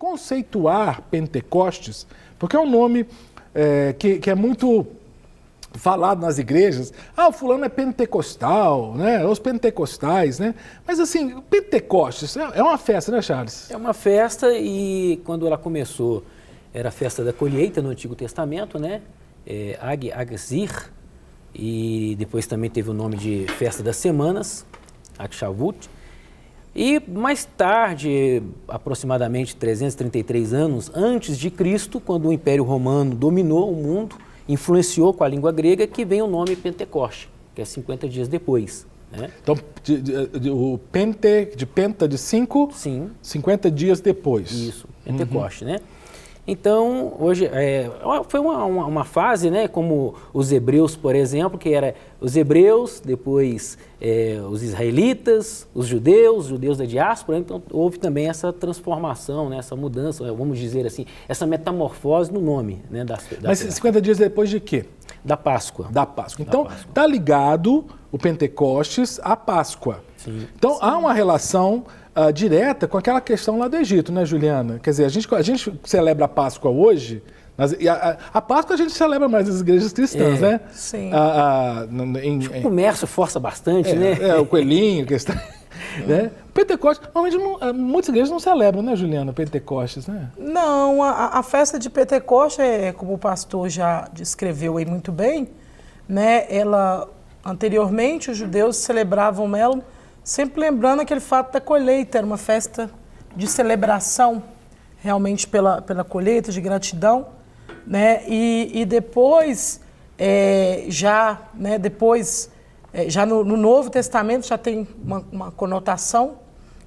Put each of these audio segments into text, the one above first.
conceituar Pentecostes, porque é um nome que é muito falado nas igrejas. O fulano é pentecostal, né? Os pentecostais, né? Mas assim, Pentecostes é uma festa, né, Charles? É uma festa e quando ela começou, era a festa da colheita no Antigo Testamento, né? Agzir, e depois também teve o nome de Festa das Semanas, Akshavut. E mais tarde, aproximadamente 333 anos antes de Cristo, quando o Império Romano dominou o mundo, influenciou com a língua grega, que vem o nome Pentecoste, que é 50 dias depois. Né? Então, o penta de 5, Sim. 50 dias depois. Isso, Pentecoste, né? Então, hoje, foi uma fase, né, como os hebreus, por exemplo, que era os hebreus, depois os israelitas, os judeus da diáspora, então houve também essa transformação, né, essa mudança, vamos dizer assim, essa metamorfose no nome, né, da Mas 50 dias depois de quê? Da Páscoa. Da Páscoa. Então, está ligado o Pentecostes à Páscoa. Sim. Então, há uma relação direta com aquela questão lá do Egito, né, Juliana? Quer dizer, a gente celebra a Páscoa hoje, a Páscoa a gente celebra mais nas igrejas cristãs, né? Sim. O comércio força bastante, né? O coelhinho, questão... né? Pentecostes, normalmente muitas igrejas não celebram, né, Juliana, Pentecostes, né? Não, a festa de Pentecostes, como o pastor já descreveu aí muito bem, né, anteriormente os judeus celebravam ela sempre lembrando aquele fato da colheita, era uma festa de celebração realmente pela colheita, de gratidão, né, e depois, já no Novo Testamento já tem uma conotação,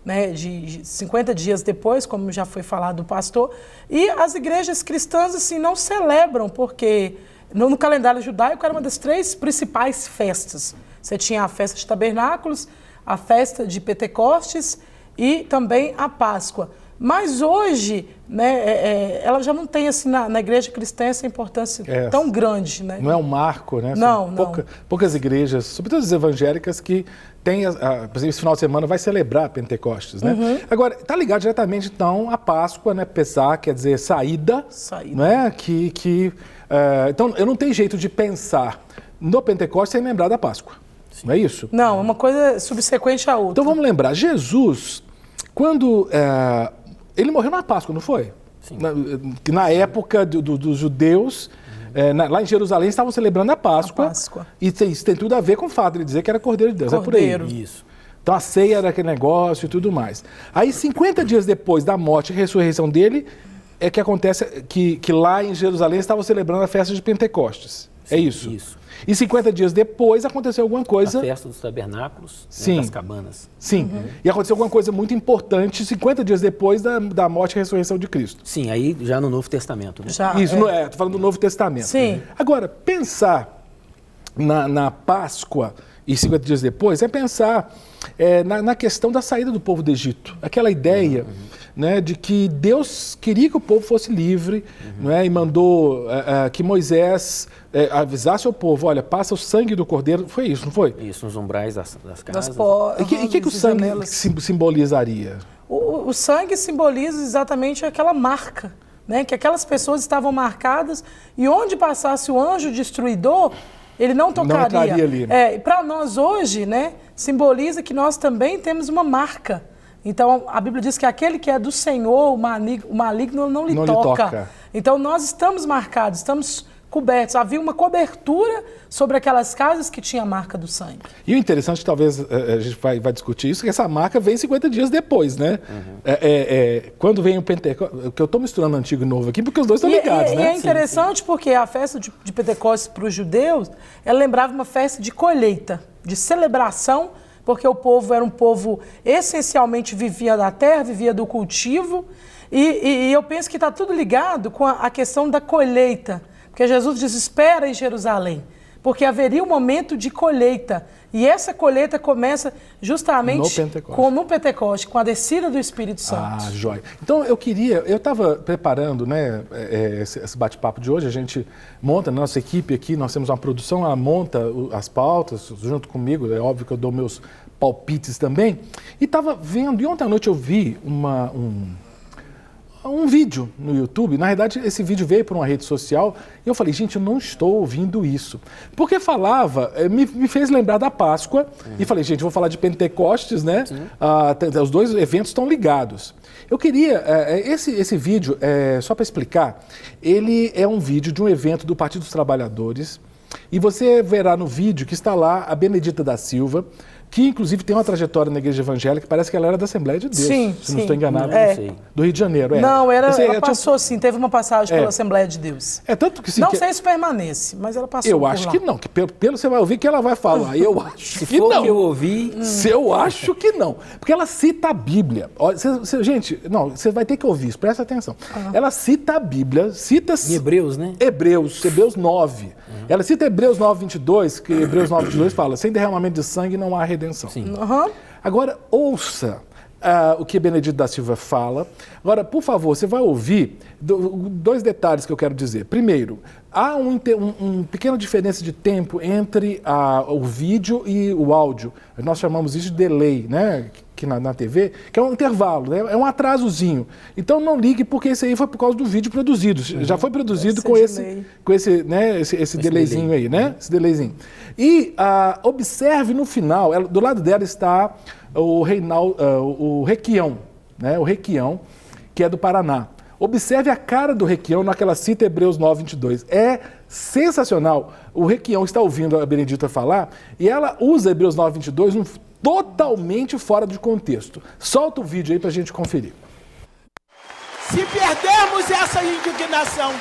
né, de 50 dias depois, como já foi falado do pastor, e as igrejas cristãs assim, não celebram, porque no calendário judaico era uma das 3 principais festas. Você tinha a festa de tabernáculos, a festa de Pentecostes e também a Páscoa. Mas hoje, né, ela já não tem assim, na igreja cristã essa importância tão grande. Né? Não é um marco, né? Não, poucas igrejas, sobretudo as evangélicas, que têm, por exemplo, esse final de semana vai celebrar Pentecostes. Né? Uhum. Agora, está ligado diretamente, então, à Páscoa, né? Pesar, quer dizer, saída. Né? Então, eu não tenho jeito de pensar no Pentecostes sem lembrar da Páscoa. Sim. Não é isso? Não, é uma coisa subsequente à outra. Então, vamos lembrar, Jesus, quando... ele morreu na Páscoa, não foi? Sim. Na época dos judeus, lá em Jerusalém, estavam celebrando a Páscoa. E isso tem tudo a ver com o fato de ele dizer que era Cordeiro de Deus. Cordeiro. É por aí. Isso. Então a ceia era aquele negócio e tudo mais. Aí 50 dias depois da morte e ressurreição dele, é que acontece que lá em Jerusalém estavam celebrando a festa de Pentecostes. Sim, é isso? Isso. E 50 dias depois aconteceu alguma coisa... A festa dos tabernáculos, sim, né, das cabanas. Sim, e aconteceu alguma coisa muito importante 50 dias depois da morte e ressurreição de Cristo. Sim, aí já no Novo Testamento. Né? Isso, estou falando do Novo Testamento. Sim. Agora, pensar na Páscoa e 50 dias depois é pensar na questão da saída do povo do Egito. Aquela ideia... Né, de que Deus queria que o povo fosse livre, né, e mandou que Moisés avisasse ao povo, olha, passa o sangue do cordeiro, foi isso, não foi? Isso, nos umbrais das casas. E que o sangue simbolizaria? O sangue simboliza exatamente aquela marca, né, que aquelas pessoas estavam marcadas e onde passasse o anjo destruidor, ele não tocaria. Não entraria ali. Né? Para nós hoje, né, simboliza que nós também temos uma marca. Então, a Bíblia diz que aquele que é do Senhor, o maligno não lhe toca. Então, nós estamos marcados, estamos cobertos. Havia uma cobertura sobre aquelas casas que tinha a marca do sangue. E o interessante, talvez a gente vai discutir isso, que essa marca vem 50 dias depois, né? Quando vem o Pentecostes, que eu estou misturando antigo e novo aqui, porque os dois estão ligados, né? E é interessante porque a festa de Pentecostes para os judeus, ela lembrava uma festa de colheita, de celebração, porque o povo era um povo essencialmente vivia da terra, vivia do cultivo, e eu penso que está tudo ligado com a questão da colheita, porque Jesus diz, espera em Jerusalém, porque haveria um momento de colheita, e essa colheita começa justamente no Pentecostes, com a descida do Espírito Santo. Joia. Então eu estava preparando, né, esse bate-papo de hoje, a gente monta, nossa equipe aqui, nós temos uma produção, ela monta as pautas junto comigo, é óbvio que eu dou meus palpites também, e estava vendo, e ontem à noite eu vi um vídeo no YouTube. Na verdade, esse vídeo veio por uma rede social e eu falei, gente, eu não estou ouvindo isso. Porque falava, me fez lembrar da Páscoa e falei, gente, eu vou falar de Pentecostes, né? Os dois eventos estão ligados. Eu queria, esse vídeo, só para explicar, ele é um vídeo de um evento do Partido dos Trabalhadores e você verá no vídeo que está lá a Benedita da Silva, que inclusive tem uma trajetória na igreja evangélica, parece que ela era da Assembleia de Deus, se não estou enganado. Do Rio de Janeiro. Não, ela passou sim, teve uma passagem pela Assembleia de Deus. Tanto que, sim, não sei se permanece, mas ela passou eu acho que não, que pelo você vai ouvir que ela vai falar. Eu acho que não. Que eu ouvi... Eu acho que não. Porque ela cita a Bíblia. Gente, não, você vai ter que ouvir isso, presta atenção. Ela cita a Bíblia, cita... Em Hebreus, né? Hebreus 9. Ela cita Hebreus 9, 22, que Hebreus 9, 22 fala, sem derramamento de sangue não há redenção. Sim. Agora, ouça o que Benedito da Silva fala. Agora, por favor, você vai ouvir dois detalhes que eu quero dizer. Primeiro, há uma pequena diferença de tempo entre o vídeo e o áudio. Nós chamamos isso de delay, né? Que na TV, que é um intervalo, né? É um atrasozinho. Então não ligue, porque esse aí foi por causa do vídeo produzido. Já foi produzido com esse delayzinho aí, né? Esse delayzinho. E observe no final, do lado dela está o Requião, né? O Requião, que é do Paraná. Observe a cara do Requião naquela cita Hebreus 9, 22. É sensacional. O Requião está ouvindo a Benedita falar e ela usa Hebreus 9, 22 totalmente fora de contexto. Solta o vídeo aí pra gente conferir. Se perdermos essa indignação,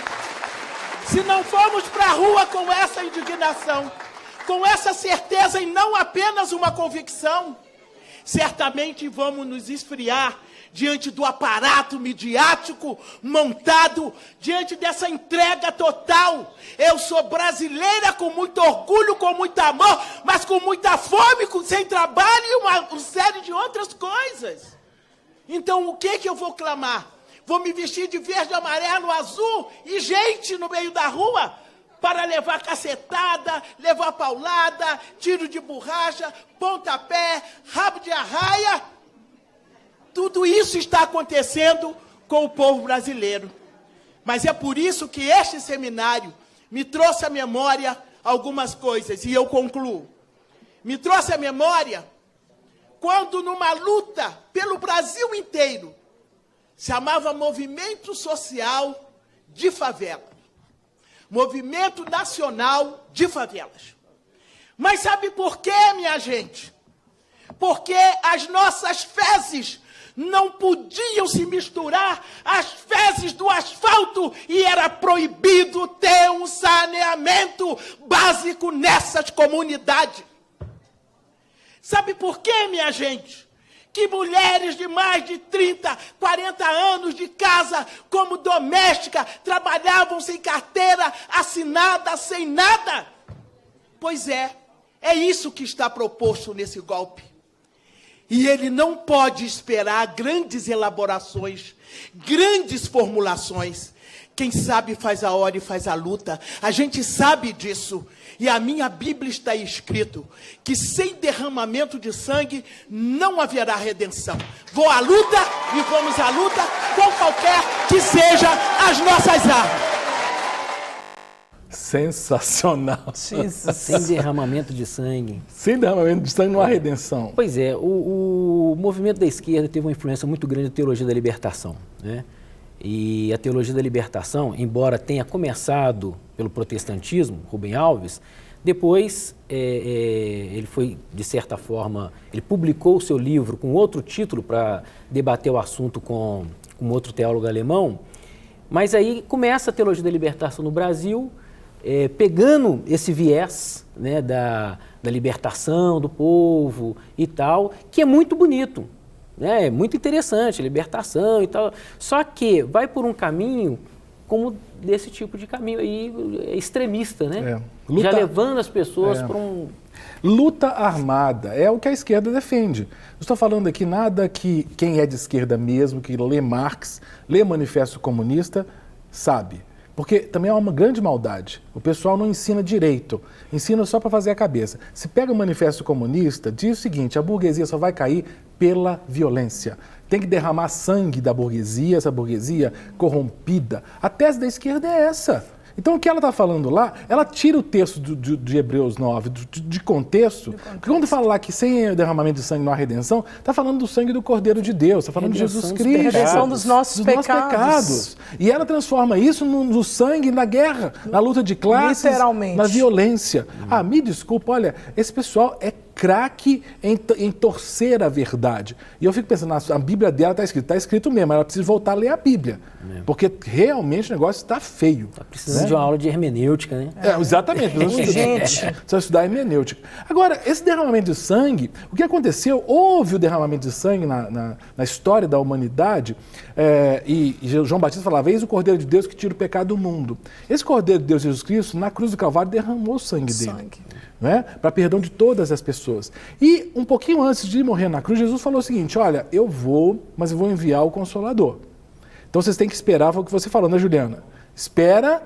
se não formos para a rua com essa indignação, com essa certeza e não apenas uma convicção, certamente vamos nos esfriar diante do aparato midiático montado, diante dessa entrega total. Eu sou brasileira com muito orgulho, com muito amor, mas com muita fome, sem trabalho e uma série de outras coisas. Então o que eu vou clamar? Vou me vestir de verde, amarelo, azul e gente no meio da rua para levar cacetada, levar paulada, tiro de borracha, pontapé, rabo de arraia? Tudo isso está acontecendo com o povo brasileiro. Mas é por isso que este seminário me trouxe à memória algumas coisas, e eu concluo. Me trouxe à memória quando numa luta pelo Brasil inteiro, se chamava Movimento Social de Favela. Movimento Nacional de Favelas. Mas sabe por quê, minha gente? Porque as nossas fezes não podiam se misturar às fezes do asfalto e era proibido ter um saneamento básico nessas comunidades. Sabe por quê, minha gente? Que mulheres de mais de 30, 40 anos de casa como doméstica trabalhavam sem carteira assinada, sem nada? Pois é isso que está proposto nesse golpe. E ele não pode esperar grandes elaborações, grandes formulações. Quem sabe faz a hora e faz a luta. A gente sabe disso. E a minha Bíblia está escrito que sem derramamento de sangue não haverá redenção. Vou à luta e vamos à luta com qualquer que seja as nossas armas. Sensacional. Sem derramamento de sangue. Sem derramamento de sangue não há redenção. Pois é, o movimento da esquerda teve uma influência muito grande da teologia da libertação, né? E a teologia da libertação, embora tenha começado pelo protestantismo, Rubem Alves, depois ele foi, de certa forma, ele publicou o seu livro com outro título para debater o assunto com outro teólogo alemão, mas aí começa a teologia da libertação no Brasil, pegando esse viés, né, da libertação do povo e tal, que é muito bonito. É muito interessante, libertação e tal, só que vai por um caminho como desse tipo de caminho aí, extremista, né? Já levando as pessoas para um... Luta armada é o que a esquerda defende. Não estou falando aqui nada que quem é de esquerda mesmo, que lê Marx, lê Manifesto Comunista, sabe. Porque também é uma grande maldade. O pessoal não ensina direito, ensina só para fazer a cabeça. Se pega o Manifesto Comunista, diz o seguinte: a burguesia só vai cair pela violência. Tem que derramar sangue da burguesia, essa burguesia corrompida. A tese da esquerda é essa. Então, o que ela está falando lá, ela tira o texto de Hebreus 9 de contexto, porque quando fala lá que sem derramamento de sangue não há redenção, está falando do sangue do Cordeiro de Deus, está falando de Jesus Cristo. Redenção dos nossos pecados. E ela transforma isso no sangue, na guerra, na luta de classes, literalmente, na violência. Me desculpa, olha, esse pessoal é craque em torcer a verdade. E eu fico pensando, a Bíblia dela está escrito mesmo, ela precisa voltar a ler a Bíblia. Porque realmente o negócio está feio. Está precisando de uma aula de hermenêutica, né? Exatamente. Precisa estudar hermenêutica. Agora, esse derramamento de sangue, o que aconteceu? Houve o derramamento de sangue na história da humanidade, e João Batista falava: eis o Cordeiro de Deus que tira o pecado do mundo. Esse Cordeiro de Deus, Jesus Cristo, na cruz do Calvário, derramou o sangue dele. Para perdão de todas as pessoas. E um pouquinho antes de morrer na cruz, Jesus falou o seguinte: olha, eu vou, mas eu vou enviar o Consolador. Então vocês têm que esperar, foi o que você falou, né, Juliana? Espera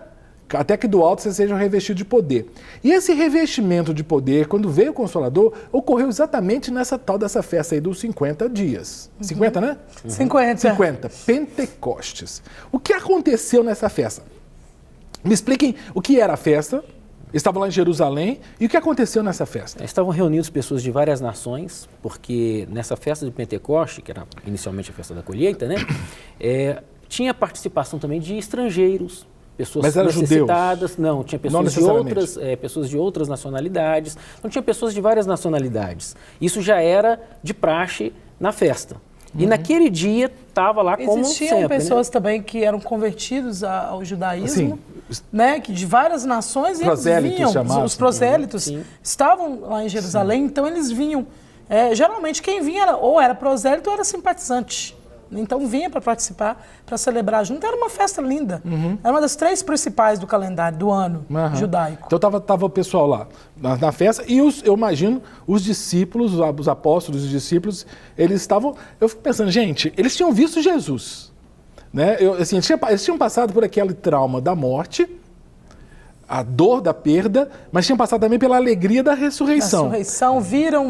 até que do alto vocês sejam revestidos de poder. E esse revestimento de poder, quando veio o Consolador, ocorreu exatamente nessa tal dessa festa aí dos 50 dias. 50, né? 50. Pentecostes. O que aconteceu nessa festa? Me expliquem o que era a festa. Estavam lá em Jerusalém, e o que aconteceu nessa festa? Estavam reunidos pessoas de várias nações, porque nessa festa de Pentecoste, que era inicialmente a festa da colheita, né, tinha participação também de estrangeiros, pessoas Mas eram necessitadas. Judeus? Não, tinha pessoas pessoas de outras nacionalidades, não tinha pessoas de várias nacionalidades. Isso já era de praxe na festa. E naquele dia estava lá como existiam sempre, pessoas né? também que eram convertidos ao judaísmo, né, que de várias nações, e eles vinham, os prosélitos estavam lá em Jerusalém, então eles vinham. Geralmente quem vinha ou era prosélito ou era simpatizante. Então vinha para participar, para celebrar junto. Era uma festa linda. Era uma das 3 principais do calendário do ano judaico. Então estava o pessoal lá na festa, e eu imagino os discípulos, os apóstolos, os discípulos, eles estavam... Eu fico pensando, gente, eles tinham visto Jesus, né? Eles tinham passado por aquele trauma da morte, a dor da perda, mas tinham passado também pela alegria da ressurreição.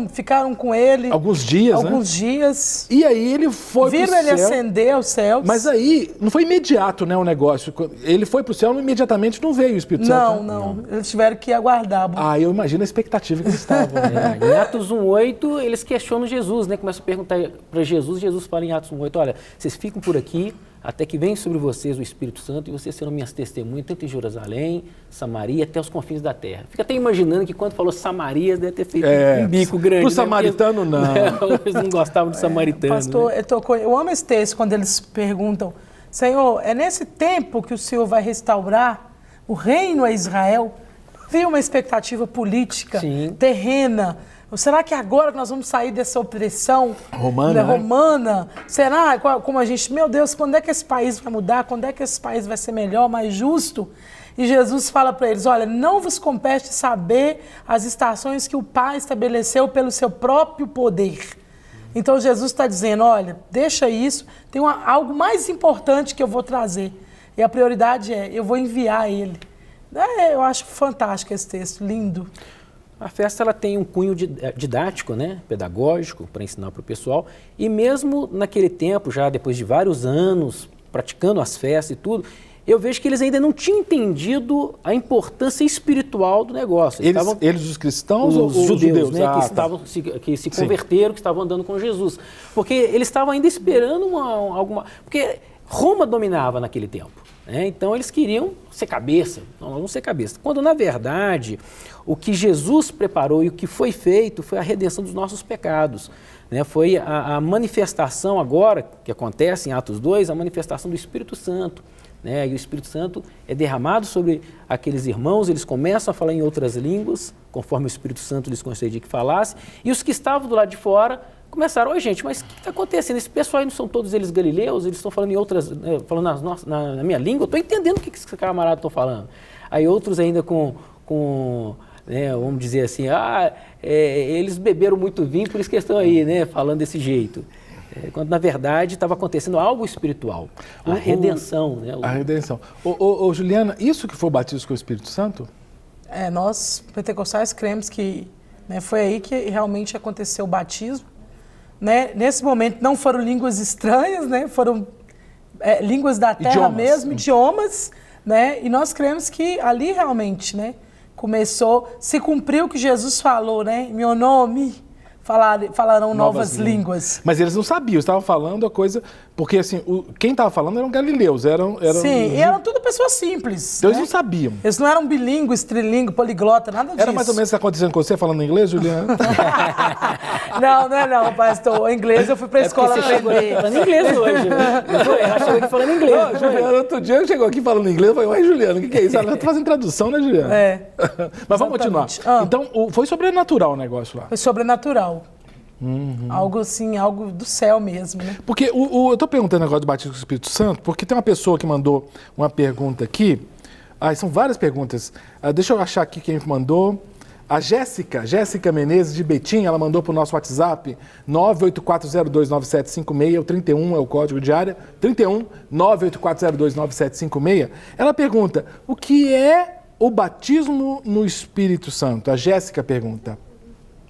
Ficaram com ele alguns dias. E aí ele foi viram pro ele céu, ascender aos céus. Mas aí não foi imediato, né, o negócio. Ele foi pro céu, imediatamente não veio o Espírito Santo. Não. Eles tiveram que aguardar. Eu imagino a expectativa que eles estavam. Em Atos 1:8, eles questionam Jesus, né? Começam a perguntar para Jesus. Jesus fala em Atos 1:8, olha, vocês ficam por aqui até que venha sobre vocês o Espírito Santo e vocês serão minhas testemunhas, tanto em Jerusalém, Samaria, até os confins da terra. Fica até imaginando que quando falou Samaria, deve ter feito um bico grande. Pro samaritano, não. Eles não gostavam de samaritano. Pastor, né? Eu amo esse texto quando eles perguntam: Senhor, é nesse tempo que o Senhor vai restaurar o reino a Israel? Havia uma expectativa política, terrena. Será que agora que nós vamos sair dessa opressão romana? Será? Como a gente, meu Deus, quando é que esse país vai mudar? Quando é que esse país vai ser melhor, mais justo? E Jesus fala para eles: olha, não vos compete saber as estações que o Pai estabeleceu pelo seu próprio poder. Então Jesus está dizendo: olha, deixa isso, tem algo mais importante que eu vou trazer. E a prioridade eu vou enviar ele. Eu acho fantástico esse texto, lindo. A festa ela tem um cunho didático, né, pedagógico, para ensinar para o pessoal. E mesmo naquele tempo, já depois de vários anos praticando as festas e tudo, eu vejo que eles ainda não tinham entendido a importância espiritual do negócio. Eles os cristãos ou os judeus? Né, que se converteram, que estavam andando com Jesus. Porque eles estavam ainda esperando alguma... Porque Roma dominava naquele tempo. Então eles queriam ser cabeça, nós vamos ser cabeça. Quando na verdade o que Jesus preparou e o que foi feito foi a redenção dos nossos pecados. Foi a manifestação agora, que acontece em Atos 2, a manifestação do Espírito Santo. E o Espírito Santo é derramado sobre aqueles irmãos, eles começam a falar em outras línguas, conforme o Espírito Santo lhes concedia que falasse, e os que estavam do lado de fora começaram: oi gente, mas o que está acontecendo? Esse pessoal aí não são todos eles galileus? Eles estão falando em outras, falando na minha língua? Eu estou entendendo o que esse camarada está falando. Aí outros ainda vamos dizer assim, eles beberam muito vinho, por isso que estão aí, falando desse jeito. Quando, na verdade, estava acontecendo algo espiritual. A redenção, né? A redenção. Ô, Juliana, isso que foi o batismo com o Espírito Santo? Nós, pentecostais, cremos que, né, foi aí que realmente aconteceu o batismo. Né? Nesse momento não foram línguas estranhas, né? Foram línguas da terra mesmo, idiomas, né? E nós cremos que ali realmente, né, se cumpriu o que Jesus falou, né? Em meu nome falarão novas línguas. Mas eles não sabiam, estavam falando a coisa... Porque, assim, quem estava falando eram galileus, Sim, e eram tudo pessoas simples. Então, né? eles não sabiam. Eles não eram bilíngues, trilingues, poliglota, nada disso. Era mais ou menos o que está acontecendo com você, falando inglês, Juliana? Não, pastor. O inglês eu fui para a escola aprender. Falando inglês hoje. Ela chegou aqui falando inglês. Não, Juliana, outro dia chegou aqui falando inglês, eu falei, ué, Juliana, o que é isso? Ela está fazendo tradução, né, Juliana? Mas vamos continuar. Então, foi sobrenatural o negócio lá. Foi sobrenatural. Algo assim, algo do céu mesmo, né? Porque eu estou perguntando agora do batismo com o Espírito Santo, porque tem uma pessoa que mandou uma pergunta aqui. São várias perguntas. Deixa eu achar aqui quem mandou. A Jéssica Menezes, de Betim, ela mandou para o nosso WhatsApp, 984029756, o 31 é o código de área, 31 984029756. Ela pergunta, o que é o batismo no Espírito Santo? A Jéssica pergunta.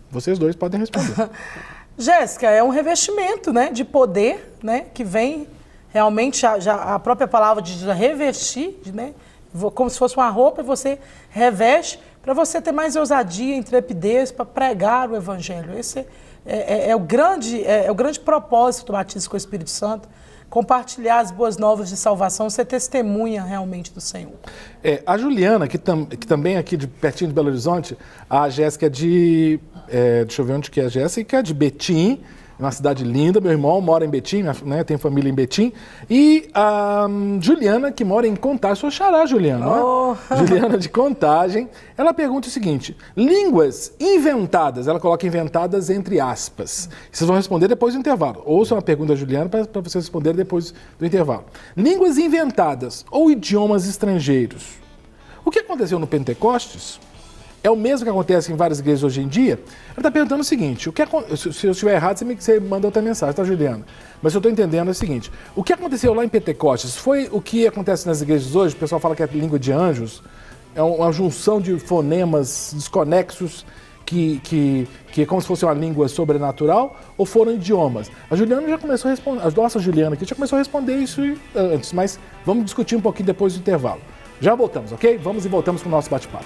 Vocês dois podem responder. Jéssica, é um revestimento, né, de poder, né, que vem realmente, a própria palavra diz revestir, né, como se fosse uma roupa, e você reveste para você ter mais ousadia, intrepidez, para pregar o Evangelho. Esse é o grande propósito do batismo com o Espírito Santo, compartilhar as boas novas de salvação, ser testemunha realmente do Senhor. A Juliana, que também é aqui de pertinho de Belo Horizonte, a Jéssica é de... deixa eu ver onde que é a Jéssica, de Betim, uma cidade linda, meu irmão mora em Betim, né, tem família em Betim, e a Juliana, que mora em Contagem, sou xará, Juliana, não é? Juliana de Contagem, ela pergunta o seguinte, línguas inventadas, ela coloca inventadas entre aspas, vocês vão responder depois do intervalo, ouçam a pergunta da Juliana para vocês responderem depois do intervalo. Línguas inventadas ou idiomas estrangeiros, o que aconteceu no Pentecostes? É o mesmo que acontece em várias igrejas hoje em dia? Ela está perguntando o seguinte, se eu estiver errado, você manda outra mensagem, tá, Juliana? Mas eu estou entendendo é o seguinte, o que aconteceu lá em Pentecostes foi o que acontece nas igrejas hoje, o pessoal fala que é língua de anjos, é uma junção de fonemas desconexos, que é como se fosse uma língua sobrenatural, ou foram idiomas? A Juliana já começou a responder, a nossa Juliana aqui já começou a responder isso antes, mas vamos discutir um pouquinho depois do intervalo. Já voltamos, ok? Vamos e voltamos com o nosso bate-papo.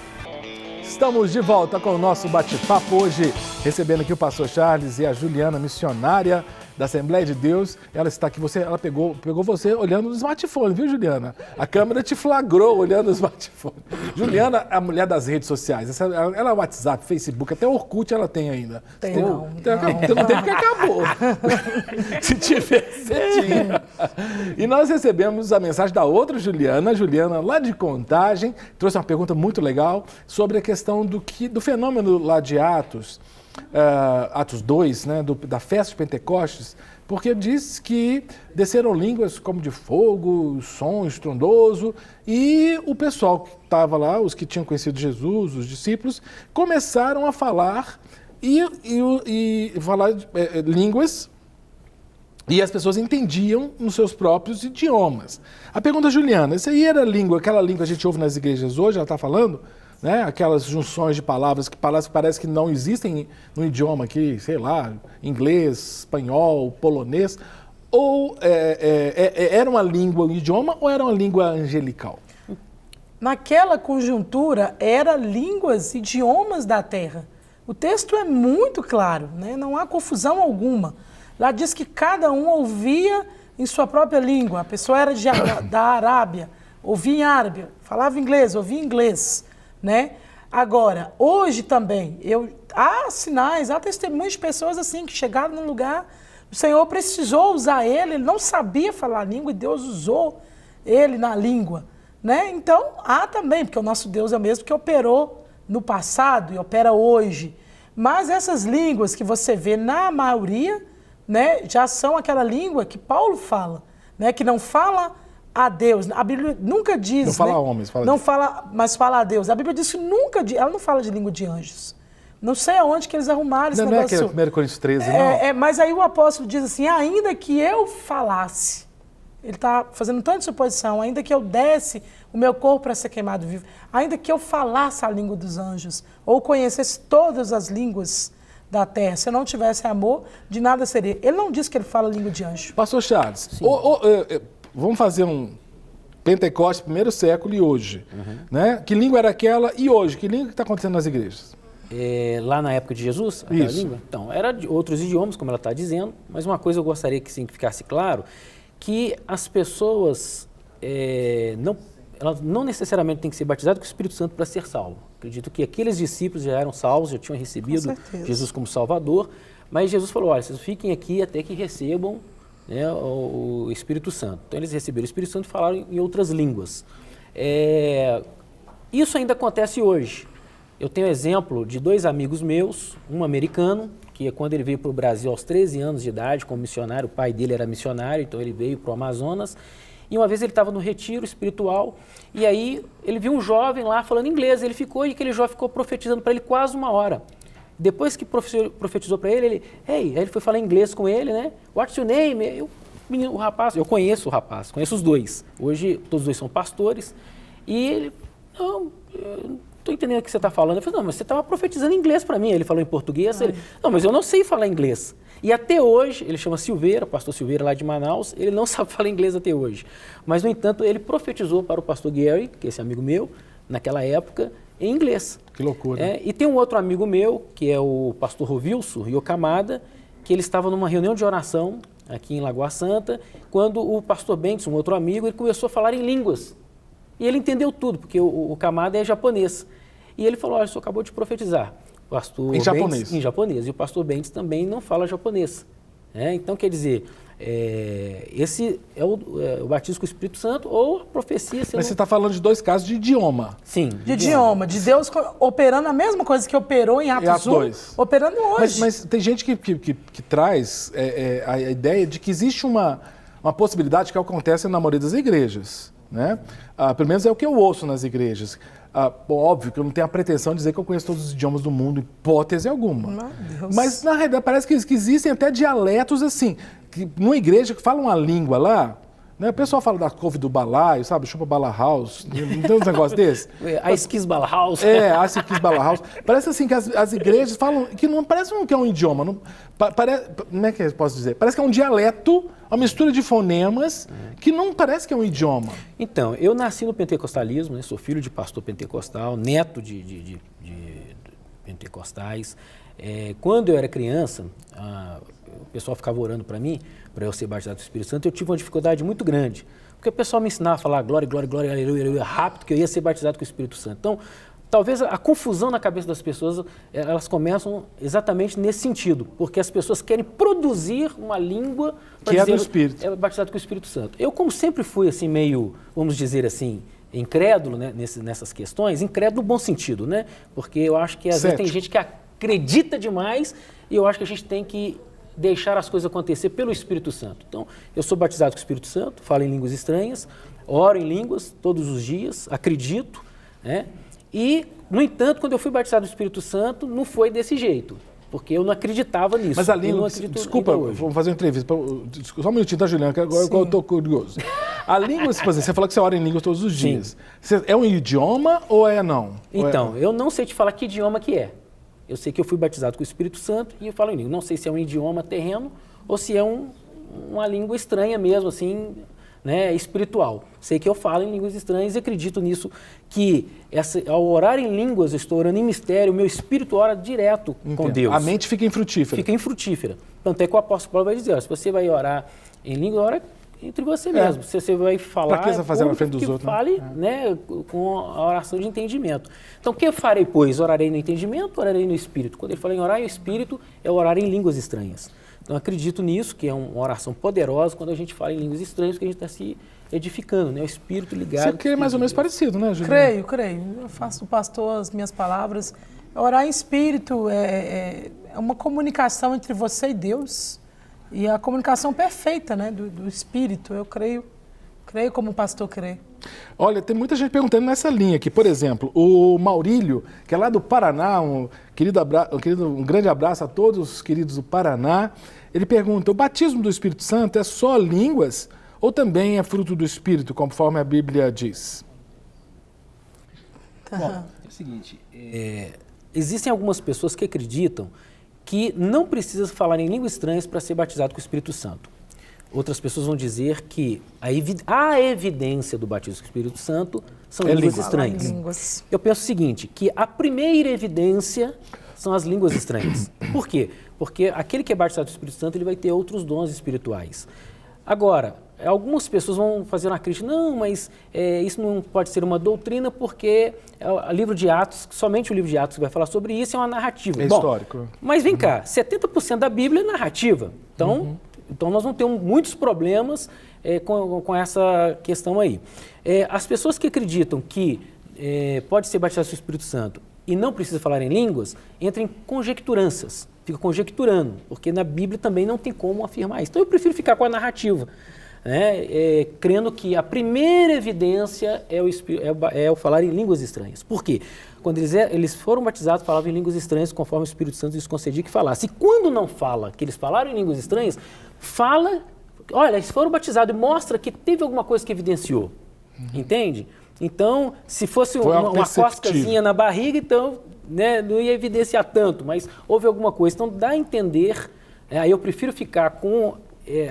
Estamos de volta com o nosso bate-papo hoje, recebendo aqui o pastor Charles e a Juliana, missionária da Assembleia de Deus. Ela está aqui, ela pegou você olhando no smartphone, viu, Juliana? A câmera te flagrou olhando no smartphone. Juliana é a mulher das redes sociais. Ela é WhatsApp, Facebook, até Orkut ela tem ainda. Tem não. Não tem porque acabou. Se tivesse, você tinha. E nós recebemos a mensagem da outra Juliana lá de Contagem, trouxe uma pergunta muito legal sobre a questão do fenômeno lá de Atos 2, né, da festa de Pentecostes, porque diz que desceram línguas como de fogo, som estrondoso, e o pessoal que estava lá, os que tinham conhecido Jesus, os discípulos, começaram a falar e falar línguas, e as pessoas entendiam nos seus próprios idiomas. A pergunta, Juliana, essa aí era aquela língua que a gente ouve nas igrejas hoje, ela está falando? Né? Aquelas junções de palavras que parece que não existem no idioma aqui, sei lá, inglês, espanhol, polonês, ou era uma língua, um idioma, ou era uma língua angelical? Naquela conjuntura, era línguas, idiomas da terra. O texto é muito claro, né? Não há confusão alguma. Lá diz que cada um ouvia em sua própria língua. A pessoa era da Arábia, ouvia em árabe, falava inglês, ouvia em inglês. Né? Agora, hoje também, há sinais, há testemunhos de pessoas assim que chegaram num lugar, o Senhor precisou usar ele não sabia falar a língua e Deus usou ele na língua. Né? Então, há também, porque o nosso Deus é o mesmo que operou no passado e opera hoje. Mas essas línguas que você vê na maioria, né, já são aquela língua que Paulo fala, né, que não fala a Deus. A Bíblia nunca diz... Não fala a homens, fala não Deus. Fala, mas fala a Deus. A Bíblia diz que ela não fala de língua de anjos. Não sei aonde que eles arrumaram esse Não negócio. é que é 1 Coríntios 13, não? Mas aí o apóstolo diz assim, ainda que eu falasse, ele está fazendo tanta suposição, ainda que eu desse o meu corpo para ser queimado vivo, ainda que eu falasse a língua dos anjos, ou conhecesse todas as línguas da terra, se eu não tivesse amor, de nada seria. Ele não diz que ele fala a língua de anjo. Pastor Charles, vamos fazer um Pentecostes, primeiro século e hoje. Né? Que língua era aquela e hoje? Que língua que está acontecendo nas igrejas? Lá na época de Jesus, aquela língua? Então, era de outros idiomas, como ela está dizendo, mas uma coisa eu gostaria que sim, que ficasse claro, que as pessoas elas não necessariamente têm que ser batizadas com o Espírito Santo para ser salvo. Acredito que aqueles discípulos já eram salvos, já tinham recebido Jesus como Salvador, mas Jesus falou, olha, vocês fiquem aqui até que recebam, né, o Espírito Santo. Então eles receberam o Espírito Santo e falaram em outras línguas. Isso ainda acontece hoje. Eu tenho exemplo de 2 amigos meus, um americano, que quando ele veio para o Brasil aos 13 anos de idade, como missionário, o pai dele era missionário, então ele veio para o Amazonas, e uma vez ele estava no retiro espiritual, e aí ele viu um jovem lá falando inglês, ele ficou, e aquele jovem ficou profetizando para ele quase 1 hora. Depois que profetizou para ele, aí ele foi falar inglês com ele, né? What's your name? O rapaz, eu conheço o rapaz, conheço os 2. Hoje todos os 2 são pastores, e ele, não estou entendendo o que você está falando. Eu falei, não, mas você estava profetizando em inglês para mim. Ele falou em português. Ele, não, mas eu não sei falar inglês. E até hoje, ele chama Silveira, pastor Silveira lá de Manaus, ele não sabe falar inglês até hoje. Mas, no entanto, ele profetizou para o pastor Gary, que é esse amigo meu, naquela época, em inglês. Que loucura. E tem um outro amigo meu, que é o pastor Rovilson Yokamada, que ele estava numa reunião de oração aqui em Lagoa Santa, quando o pastor Bentes, um outro amigo, ele começou a falar em línguas. E ele entendeu tudo, porque o Kamada é japonês. E ele falou, olha, o senhor acabou de profetizar. O pastor em Bentes, japonês? Em japonês. E o pastor Bentes também não fala japonês. Então, quer dizer, esse é o batismo com o Espírito Santo ou a profecia... Mas você está falando de 2 casos de idioma. Sim. De idioma, de Deus operando a mesma coisa que operou em Atos 1, operando hoje. Mas tem gente que traz a ideia de que existe uma possibilidade que acontece na maioria das igrejas. Né? Pelo menos é o que eu ouço nas igrejas. Óbvio que eu não tenho a pretensão de dizer que eu conheço todos os idiomas do mundo, hipótese alguma. Meu Deus. Mas, na realidade, parece que existem até dialetos assim, que numa igreja que fala uma língua lá, né, o pessoal fala da couve do balaio, sabe? Chupa bala house, não tem um negócio desse? A esquis bala house. A esquis bala house. Parece assim que as igrejas falam, que não parece que é um idioma, como é que eu posso dizer? Parece que é um dialeto, uma mistura de fonemas, que não parece que é um idioma. Então, eu nasci no pentecostalismo, né? Sou filho de pastor pentecostal, neto de pentecostais. Quando eu era criança, o pessoal ficava orando para mim, para eu ser batizado do Espírito Santo, eu tive uma dificuldade muito grande. Porque o pessoal me ensinava a falar glória, glória, glória, aleluia, aleluia, rápido, que eu ia ser batizado com o Espírito Santo. Então, talvez a confusão na cabeça das pessoas, elas começam exatamente nesse sentido, porque as pessoas querem produzir uma língua que é do Espírito. Batizado com o Espírito Santo. Eu, como sempre fui assim meio, vamos dizer assim, incrédulo, né, nessas questões, incrédulo no bom sentido, né? Porque eu acho que às vezes tem gente que acredita demais e eu acho que a gente tem que deixar as coisas acontecer pelo Espírito Santo. Então, eu sou batizado com o Espírito Santo, falo em línguas estranhas, oro em línguas todos os dias, acredito, né? E, no entanto, quando eu fui batizado do Espírito Santo, não foi desse jeito, porque eu não acreditava nisso. Mas a língua, desculpa, vamos fazer uma entrevista. Só um minutinho, tá, Juliana? Que agora eu estou curioso. A língua, por exemplo, você falou que você ora em línguas todos os dias. É um idioma ou não? Então, eu não sei te falar que idioma que é. Eu sei que eu fui batizado com o Espírito Santo e eu falo em língua. Não sei se é um idioma terreno ou se é uma língua estranha mesmo, assim, né, espiritual. Sei que eu falo em línguas estranhas e acredito nisso, que ao orar em línguas, eu estou orando em mistério, o meu espírito ora direto com Deus. A mente fica infrutífera. Fica infrutífera. Tanto é que o apóstolo Paulo vai dizer, se você vai orar em língua, ora entre você mesmo. Se você vai falar, pra que você fazer na frente dos outros? Fale, né, com a oração de entendimento. Então, o que eu farei, pois? Orarei no entendimento, orarei no espírito. Quando ele fala em orar em espírito, é orar em línguas estranhas. Então, acredito nisso, que é uma oração poderosa quando a gente fala em línguas estranhas, que a gente está se edificando, né? O espírito ligado. Você crê mais ou menos parecido, né, Juliana? Creio. Eu faço do pastor as minhas palavras. Orar em espírito é uma comunicação entre você e Deus. E a comunicação perfeita, né, do espírito. Eu creio Creio como o pastor crê. Olha, tem muita gente perguntando nessa linha aqui. Por exemplo, o Maurílio, que é lá do Paraná, um grande abraço a todos os queridos do Paraná. Ele pergunta, o batismo do Espírito Santo é só línguas ou também é fruto do Espírito, conforme a Bíblia diz? Bom, é o seguinte, existem algumas pessoas que acreditam que não precisa falar em línguas estranhas para ser batizado com o Espírito Santo. Outras pessoas vão dizer que a evidência do batismo com o Espírito Santo são línguas estranhas. Eu penso o seguinte, que a primeira evidência são as línguas estranhas. Por quê? Porque aquele que é batizado com o Espírito Santo, ele vai ter outros dons espirituais. Agora, algumas pessoas vão fazer uma crítica, não, mas isso não pode ser uma doutrina porque o livro de Atos, somente o livro de Atos que vai falar sobre isso, é uma narrativa. É histórico. Mas vem cá, 70% da Bíblia é narrativa. Então nós vamos ter muitos problemas com essa questão aí. As pessoas que acreditam que pode ser batizado com o Espírito Santo e não precisa falar em línguas, entram em conjecturanças, fica conjecturando, porque na Bíblia também não tem como afirmar isso. Então eu prefiro ficar com a narrativa, né? Crendo que a primeira evidência é o falar em línguas estranhas. Por quê? Quando eles foram batizados, falavam em línguas estranhas, conforme o Espírito Santo lhes concedia que falasse. E quando não fala que eles falaram em línguas estranhas, fala, olha, eles foram batizados e mostra que teve alguma coisa que evidenciou. Entende? Então, se fosse uma coscazinha na barriga, então não ia evidenciar tanto, mas houve alguma coisa. Então, dá a entender, aí eu prefiro ficar com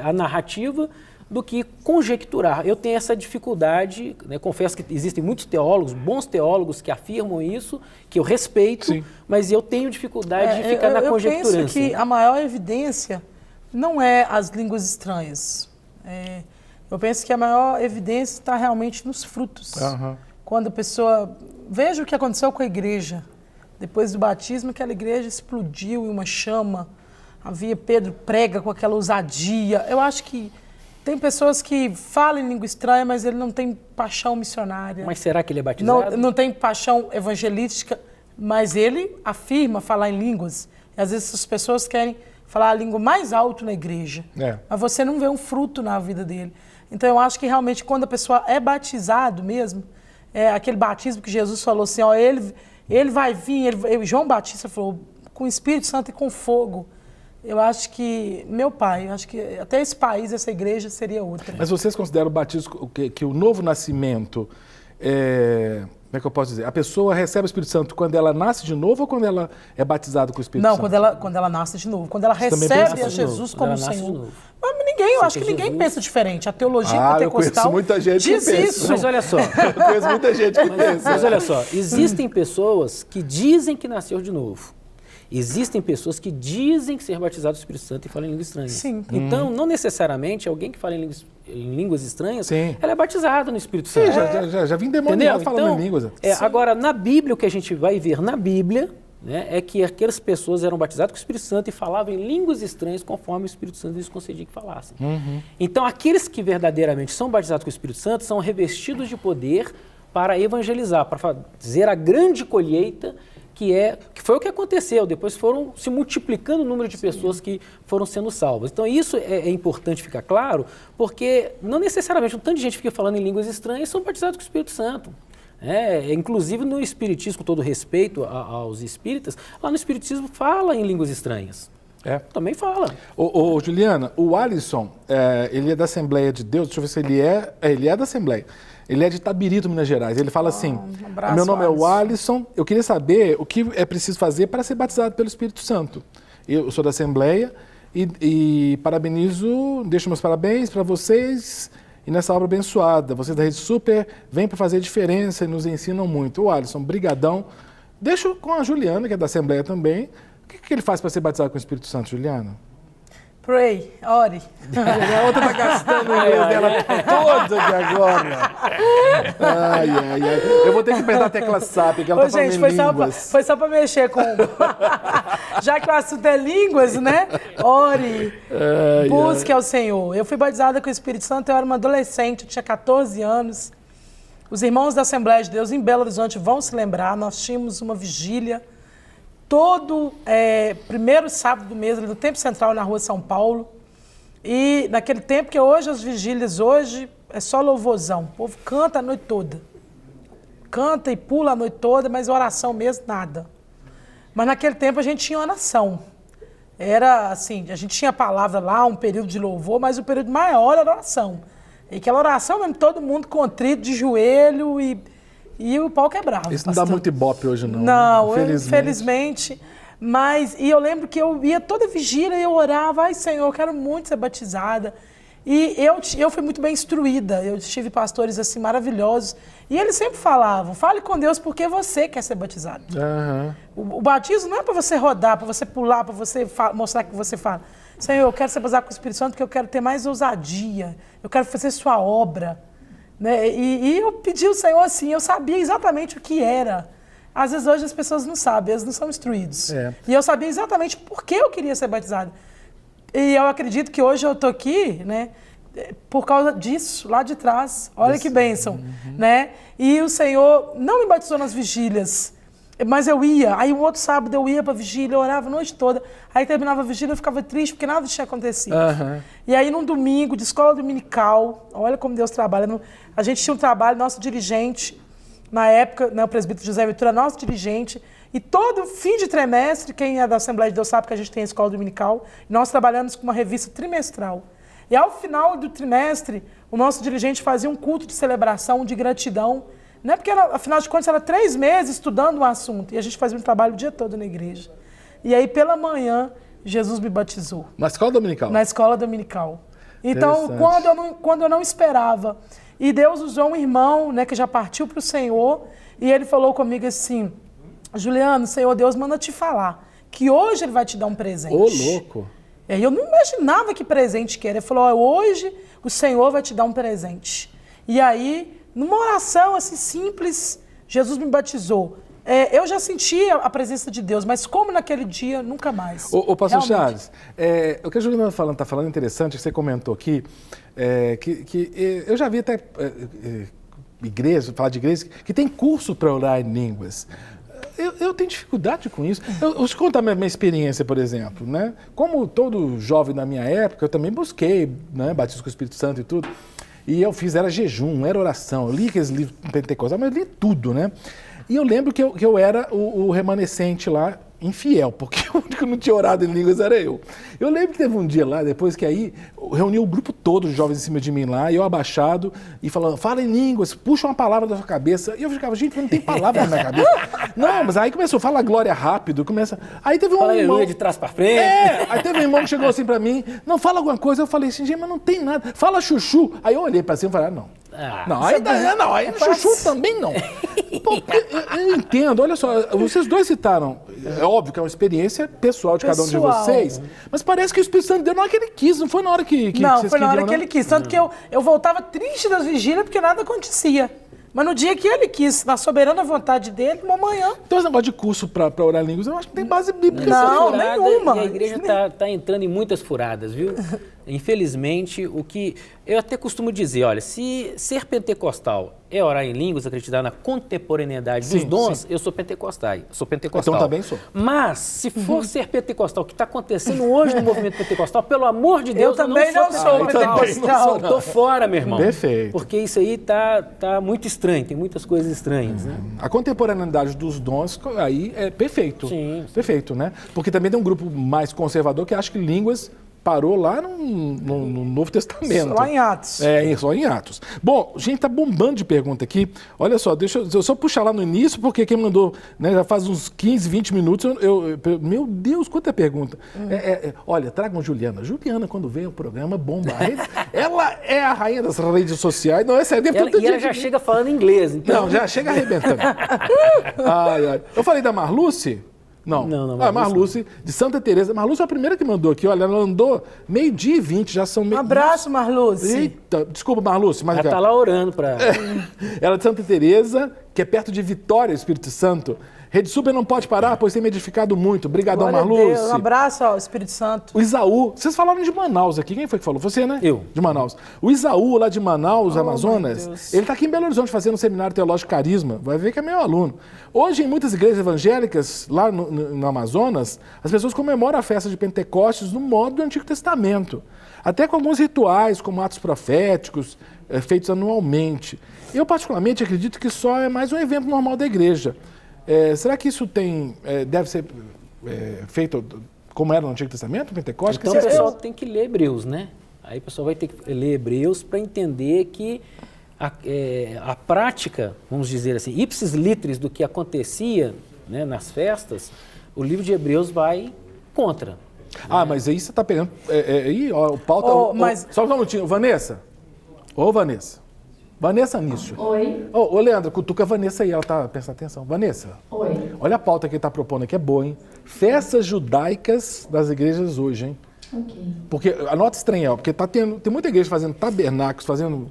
a narrativa do que conjecturar. Eu tenho essa dificuldade, confesso que existem muitos teólogos, bons teólogos que afirmam isso, que eu respeito, sim, mas eu tenho dificuldade de ficar na conjecturância. Eu penso que a maior evidência não é as línguas estranhas. Eu penso que a maior evidência está realmente nos frutos. Quando a pessoa... Veja o que aconteceu com a igreja. Depois do batismo, aquela igreja explodiu em uma chama. Pedro prega com aquela ousadia. Eu acho que tem pessoas que falam em língua estranha, mas ele não tem paixão missionária. Mas será que ele é batizado? Não tem paixão evangelística, mas ele afirma falar em línguas. E às vezes essas pessoas querem falar a língua mais alto na igreja. Mas você não vê um fruto na vida dele. Então eu acho que realmente quando a pessoa é batizado mesmo, aquele batismo que Jesus falou assim, ó, ele vai vir, João Batista falou, com o Espírito Santo e com fogo. Eu acho que, eu acho que até esse país, essa igreja seria outra. Mas vocês consideram o batismo, que o novo nascimento, como é que eu posso dizer? A pessoa recebe o Espírito Santo quando ela nasce de novo ou quando ela é batizada com o Espírito Santo? Não, quando ela nasce de novo. Quando ela recebe a Jesus como Senhor. Mas eu acho que ninguém pensa diferente. A teologia pentecostal eu conheço muita gente que pensa. Isso. Mas olha só. Eu conheço muita gente que pensa. Mas olha só, existem pessoas que dizem que nasceu de novo. Existem pessoas que dizem que ser batizado do Espírito Santo e falam em línguas estranhas. Sim. Então, não necessariamente alguém que fala em línguas estranhas, sim, ela é batizada no Espírito Santo. Já vim demoniado falando em línguas. Agora, na Bíblia, o que a gente vai ver na Bíblia, é que aquelas pessoas eram batizadas com o Espírito Santo e falavam em línguas estranhas conforme o Espírito Santo lhes concedia que falassem. Então, aqueles que verdadeiramente são batizados com o Espírito Santo são revestidos de poder para evangelizar, para fazer a grande colheita que foi o que aconteceu. Depois foram se multiplicando o número de pessoas que foram sendo salvas. Então isso é importante ficar claro, porque não necessariamente um tanto de gente fica falando em línguas estranhas são batizados com o Espírito Santo. Inclusive no Espiritismo, com todo respeito aos espíritas, lá no Espiritismo fala em línguas estranhas. Também fala. Juliana, o Alisson, ele é da Assembleia de Deus, deixa eu ver se ele é da Assembleia. Ele é de Itabirito, Minas Gerais. Ele fala assim, meu nome é o Alisson, eu queria saber o que é preciso fazer para ser batizado pelo Espírito Santo. Eu sou da Assembleia e parabenizo, deixo meus parabéns para vocês e nessa obra abençoada. Vocês da Rede Super vêm para fazer diferença e nos ensinam muito. O Alisson, brigadão. Deixo com a Juliana, que é da Assembleia também. O que ele faz para ser batizado com o Espírito Santo, Juliana? Pray, ore. A outra está gastando o inglês dela todo aqui agora. Eu vou ter que apertar a tecla SAP, que ela está falando em línguas. Foi só para mexer com... Já que o assunto é línguas, né? Ore, busque ao Senhor. Eu fui batizada com o Espírito Santo, eu era uma adolescente, eu tinha 14 anos. Os irmãos da Assembleia de Deus em Belo Horizonte vão se lembrar, nós tínhamos uma vigília todo primeiro sábado do mês, ali no Templo Central, na Rua São Paulo. E naquele tempo, que hoje as vigílias, é só louvorzão. O povo canta a noite toda. Canta e pula a noite toda, mas oração mesmo, nada. Mas naquele tempo a gente tinha oração. Era assim, a gente tinha a palavra lá, um período de louvor, mas o período maior era oração. E aquela oração mesmo, todo mundo contrito, de joelho e o pau quebrava. Isso não dá muito ibope hoje, não. Não, né? infelizmente. Mas, e eu lembro que eu ia toda vigília e eu orava, ai Senhor, eu quero muito ser batizada. E eu fui muito bem instruída, eu tive pastores assim maravilhosos. E eles sempre falavam, fale com Deus porque você quer ser batizado. Uhum. O batismo não é para você rodar, para você pular, para você mostrar que você fala. Senhor, eu quero ser batizado com o Espírito Santo porque eu quero ter mais ousadia, eu quero fazer sua obra. Né? E eu pedi ao Senhor assim, eu sabia exatamente o que era. Às vezes hoje as pessoas não sabem, eles não são instruídos. E eu sabia exatamente por que eu queria ser batizado. E eu acredito que hoje eu estou aqui, né, por causa disso, lá de trás. Olha que bênção. Né? E o Senhor não me batizou nas vigílias, mas eu ia. Aí um outro sábado eu ia para a vigília, eu orava a noite toda. Aí terminava a vigília, eu ficava triste porque nada tinha acontecido. E aí num domingo, de escola dominical, olha como Deus trabalha. A gente tinha um trabalho, nosso dirigente, na época, né, o presbítero José Ventura, nosso dirigente, e todo fim de trimestre, quem é da Assembleia de Deus sabe que a gente tem a escola dominical, e nós trabalhamos com uma revista trimestral. E ao final do trimestre, o nosso dirigente fazia um culto de celebração, de gratidão, né, porque afinal de contas era 3 meses estudando um assunto, e a gente fazia um trabalho o dia todo na igreja. E aí pela manhã, Jesus me batizou. Na escola dominical? Na escola dominical. Então, quando eu não esperava, e Deus usou um irmão, né, que já partiu para o Senhor, e ele falou comigo assim, Juliano, Senhor Deus manda te falar, que hoje ele vai te dar um presente. Ô, louco! E aí eu não imaginava que presente que era. Ele falou, hoje o Senhor vai te dar um presente. E aí, numa oração assim simples, Jesus me batizou. Eu já sentia a presença de Deus, mas como naquele dia, nunca mais. Ô pastor Charles, o que a Juliana está falando interessante, que você comentou aqui, que eu já vi até igreja, falar de igreja, que tem curso para orar em línguas. Eu tenho dificuldade com isso. Eu te contar a minha experiência, por exemplo. Né? Como todo jovem na minha época, eu também busquei, né, batismo com o Espírito Santo e tudo. E eu fiz, era jejum, era oração. Eu li aqueles livros pentecostais, mas eu li tudo, né? E eu lembro que eu era o remanescente lá, infiel, porque o único que não tinha orado em línguas era eu. Eu lembro que teve um dia lá, depois que aí, reuniu o grupo todo de jovens em cima de mim lá, e eu abaixado, e falando, fala em línguas, puxa uma palavra da sua cabeça. E eu ficava, gente, não tem palavra na minha cabeça. Não, mas aí começou, fala glória rápido, começa... Aí teve um irmão... de trás pra frente. Aí teve um irmão que chegou assim pra mim, não, fala alguma coisa. Eu falei assim, gente, mas não tem nada. Fala chuchu. Aí eu olhei pra cima e falei, não. Aí chuchu também não. Pô, eu entendo, olha só, vocês dois citaram, é óbvio que é uma experiência pessoal de cada um de vocês, mas parece que o Espírito Santo deu na hora que ele quis, não foi na hora que não, vocês foi na hora queriam, que ele quis, tanto que eu voltava triste das vigílias porque nada acontecia. Mas no dia que ele quis, na soberana vontade dele, uma manhã. Então esse negócio de curso para orar em línguas, eu acho que não tem base bíblica. Não, nenhuma. E a igreja está entrando em muitas furadas, viu? Infelizmente, o que... Eu até costumo dizer, olha, se ser pentecostal é orar em línguas, acreditar na contemporaneidade dos dons, eu sou pentecostal. Então também sou. Mas, se for ser pentecostal, o que está acontecendo hoje no movimento pentecostal, pelo amor de Deus, eu também não sou pentecostal. Tô fora, meu irmão. Perfeito. Porque isso aí tá muito estranho, tem muitas coisas estranhas, né? A contemporaneidade dos dons, aí é perfeito. Sim. Perfeito, né? Porque também tem um grupo mais conservador que acha que línguas parou lá no Novo Testamento. Só em Atos. Só em Atos. Bom, gente, tá bombando de pergunta aqui. Olha só, deixa eu só puxar lá no início, porque quem mandou, né, já faz uns 15, 20 minutos, meu Deus, quanta pergunta. Olha, tragam Juliana. Juliana, quando vem o programa, bomba. Ela é a rainha das redes sociais. Não, ela já chega falando inglês. Então... Não, já chega arrebentando. Eu falei da Marluce? Não, Marluce, de Santa Teresa. Marluce foi a primeira que mandou aqui, olha, ela andou 12h20, já são... Um abraço, Marluce. Eita, desculpa, Marluce. Mas ela está lá orando para... Ela é de Santa Teresa, que é perto de Vitória, Espírito Santo. Rede Super não pode parar, pois tem me edificado muito. Obrigadão, Marluce. Um abraço ao Espírito Santo. O Isaú, vocês falaram de Manaus aqui, quem foi que falou? Você, né? Eu. De Manaus. O Isaú, lá de Manaus, Amazonas, ele está aqui em Belo Horizonte fazendo um seminário teológico Carisma, vai ver que é meu aluno. Hoje, em muitas igrejas evangélicas, lá no Amazonas, as pessoas comemoram a festa de Pentecostes no modo do Antigo Testamento. Até com alguns rituais, como atos proféticos, feitos anualmente. Eu, particularmente, acredito que só é mais um evento normal da igreja. Será que isso deve ser feito como era no Antigo Testamento, Pentecostes? Então o pessoal tem que ler Hebreus, né? Aí o pessoal vai ter que ler Hebreus para entender que a prática, vamos dizer assim, ipsis literis do que acontecia, né, nas festas, o livro de Hebreus vai contra. Mas aí você está pegando... o pauta... Só um minutinho. Vanessa? Ô, Vanessa. Vanessa Anício. Oi. Ô, Leandro, cutuca a Vanessa aí, ela está prestando atenção. Vanessa. Oi. Olha a pauta que ele está propondo aqui, é boa, hein? Festas judaicas das igrejas hoje, hein? Ok. Porque, anota estranho, porque tem muita igreja fazendo tabernáculos, fazendo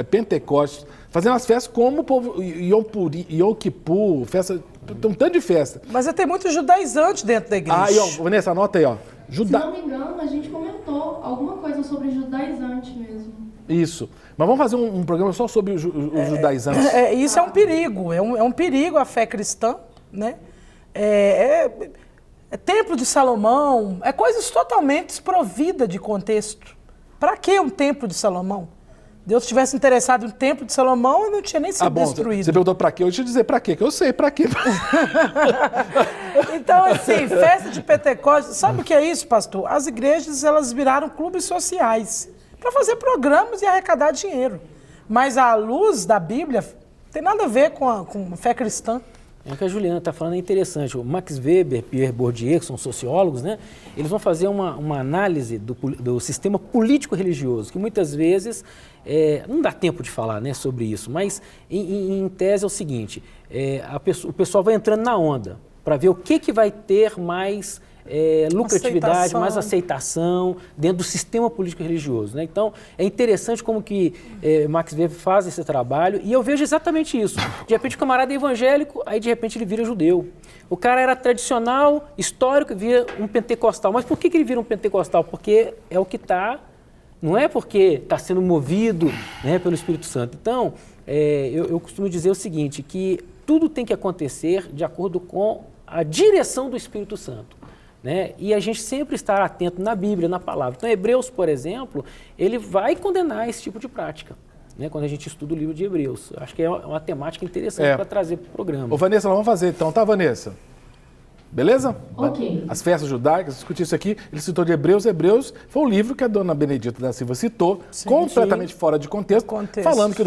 Pentecostes, fazendo as festas como o povo, Yom Kippur, festa, tem um tanto de festa. Mas tem muitos judaizantes dentro da igreja. Aí, ó, Vanessa, anota aí, ó. Se não me engano, a gente comentou alguma coisa sobre judaizante mesmo. Isso. Mas vamos fazer um programa só sobre os judaizantes. Isso é um perigo, é um perigo a fé cristã, né? Templo de Salomão, coisas totalmente desprovidas de contexto. Para que um templo de Salomão? Deus tivesse interessado no templo de Salomão, não tinha nem sido destruído. Você perguntou para quê? Eu ia te dizer para quê, que eu sei para quê. Então, assim, festa de Pentecostes, sabe o que é isso, pastor? As igrejas, elas viraram clubes sociais para fazer programas e arrecadar dinheiro. Mas a luz da Bíblia tem nada a ver com a fé cristã. O que a Juliana está falando é interessante. O Max Weber, Pierre Bourdieu, que são sociólogos, né? Eles vão fazer uma análise do sistema político-religioso, que muitas vezes não dá tempo de falar, né, sobre isso, mas em tese é o seguinte, o pessoal vai entrando na onda para ver o que vai ter mais lucratividade, mais aceitação dentro do sistema político-religioso, né? Então, é interessante como que Max Weber faz esse trabalho e eu vejo exatamente isso. De repente o camarada é evangélico, aí de repente ele vira judeu. O cara era tradicional, histórico, vira um pentecostal. Mas por que ele vira um pentecostal? Porque é o que está, não é porque está sendo movido, né, pelo Espírito Santo. Então, eu costumo dizer o seguinte, que tudo tem que acontecer de acordo com a direção do Espírito Santo. Né? E a gente sempre estar atento na Bíblia, na palavra. Então, Hebreus, por exemplo, ele vai condenar esse tipo de prática, né? Quando a gente estuda o livro de Hebreus. Acho que é uma temática interessante para trazer para o programa. Ô, Vanessa, nós vamos fazer então, tá, Vanessa? Beleza? Ok. As festas judaicas, discutir isso aqui. Ele citou de Hebreus. Hebreus foi o livro que a dona Benedita da Silva citou, completamente fora de contexto, falando que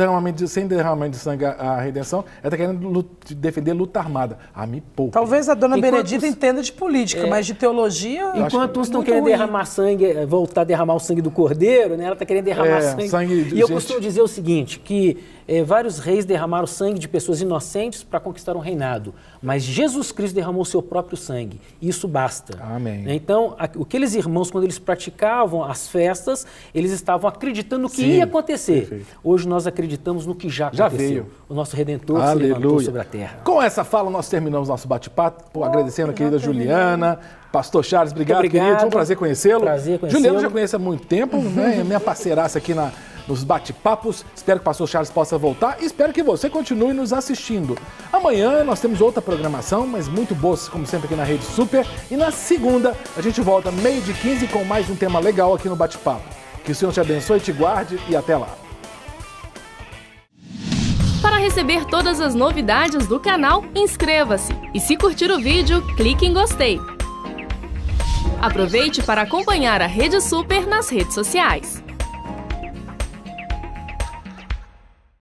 sem derramamento de sangue a redenção, ela está querendo defender luta armada. Me poupa. Talvez a dona Benedita entenda de política, mas de teologia... Enquanto uns estão querendo derramar sangue, voltar a derramar o sangue do cordeiro, né? Ela está querendo derramar sangue. E eu costumo dizer o seguinte, que vários reis derramaram sangue de pessoas inocentes para conquistar um reinado, mas Jesus Cristo derramou o seu próprio sangue. Isso basta. Amém. Então, aqueles irmãos, quando eles praticavam as festas, eles estavam acreditando no que ia acontecer. Perfeito. Hoje nós acreditamos no que já aconteceu. Veio. O nosso Redentor se levantou sobre a terra. Com essa fala, nós terminamos nosso bate-papo, agradecendo a querida Juliana. Pastor Charles, obrigado, querido. Foi um prazer conhecê-lo. Juliana já conhece há muito tempo, né? É minha parceiraça aqui nos bate-papos. Espero que o pastor Charles possa voltar e espero que você continue nos assistindo. Amanhã nós temos outra programação, mas muito boa, como sempre, aqui na Rede Super. E na segunda, a gente volta 12h15 com mais um tema legal aqui no bate-papo. Que o Senhor te abençoe, te guarde e até lá. Para receber todas as novidades do canal, inscreva-se. E se curtir o vídeo, clique em gostei. Aproveite para acompanhar a Rede Super nas redes sociais.